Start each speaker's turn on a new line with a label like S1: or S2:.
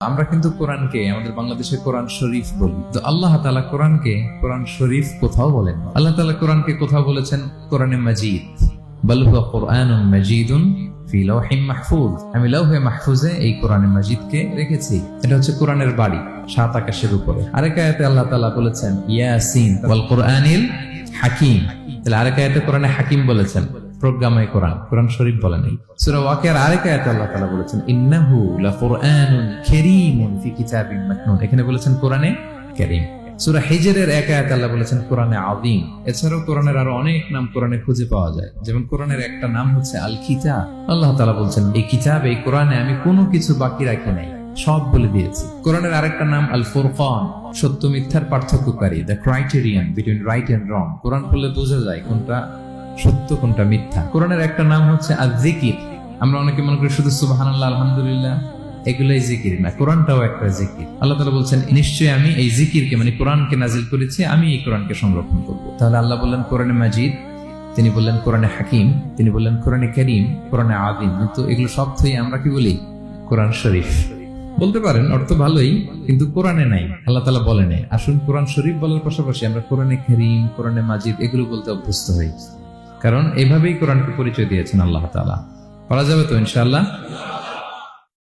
S1: আমরা কিন্তু কোরআনকে আমাদের বাংলাদেশে কোরআন শরীফ বলি, তো আল্লাহ তাআলা কোরআনকে কোরআন শরীফ কোথাও বলেন। আল্লাহ তাআলা কোরআনকে কোথাও বলেছেন কোরআনে মাজিদ, বাল হুয়া কুরআনুন মাজিদুন ফি লাওহিম মাহফুজ। আমি লাওহে মাহফুজে এই কোরআনে মাজিদকে রেখেছি। এটা হচ্ছে কোরআনের বাড়ি, সাত আকাশের উপরে। আরেক আয়াতে আল্লাহ তাআলা বলেছেন ইয়াসিন ওয়াল কুরআনিল হাকিম। তাহলে আরেক আয়াতে কোরআনে হাকিম বলেছেন, প্রজ্ঞাময় কোরআন, কোরআন শরীফ বলে নাই। সূরা ওয়াকিয়ার আরেক আয়াতে আল্লাহ তাআলা বলেছেন ইন্নাহু লাকুরআনুন কারীমুন ফি কিতাবিন মাকনুন। এখানে বলেছেন কোরআনে কারীম। সূরা হিজরের এক আয়াতে আল্লাহ বলেছেন কোরআনে আযীম। এছাড়াও কোরআনের আরো অনেক নাম কোরআনে খুঁজে পাওয়া যায়, যেমন কোরআনের একটা নাম হচ্ছে আল কিতাব। আল্লাহ তাআলা বলছেন এই কিতাব, এই কোরআনে আমি কোনো কিছু বাকি রাখি নাই, সব বলে দিয়েছি। কোরআনের আরেকটা নাম আল ফুরকান, সত্য মিথ্যার পার্থক্যকারী, the criterion between right and wrong. Quran পড়লে বোঝা যায় কোনটা সত্য কোনটা মিথ্যা। কোরআনের একটা নাম হচ্ছে আয-যিকির। আমরা অনেকে মনে করি শুধু সুবহানাল্লাহ আলহামদুলিল্লাহ এগুলাই জিকির না, কোরআনটাও একটা জিকির। আল্লাহ তাআলা বলছেন নিশ্চয়ই আমি এই জিকিরকে মানে কোরআনকে নাজিল করেছি, আমি এই কোরআনকে সংরক্ষণ করব। তাহলে আল্লাহ বললেন কোরআনে মাজিদ, তিনি বললেন কোরআনে হাকিম, তিনি বললেন কোরআনে কারীম, কোরআনে আযীম। কিন্তু এগুলো সব থেকে আমরা কি বলি? কোরআন শরীফ বলতে পারেন, অর্থ ভালোই, কিন্তু কোরআনে নাই, আল্লাহ তাআলা বলে নাই। আসুন কোরআন শরীফ বলার পাশাপাশি আমরা কোরআনে কারীম, কোরআনে মাজিদ এগুলো বলতে অভ্যস্ত হই, কারণ এভাবেই কোরআনকে পরিচয় দিয়েছেন আল্লাহ তাআলা। পড়া যাবে তো ইনশাআল্লাহ?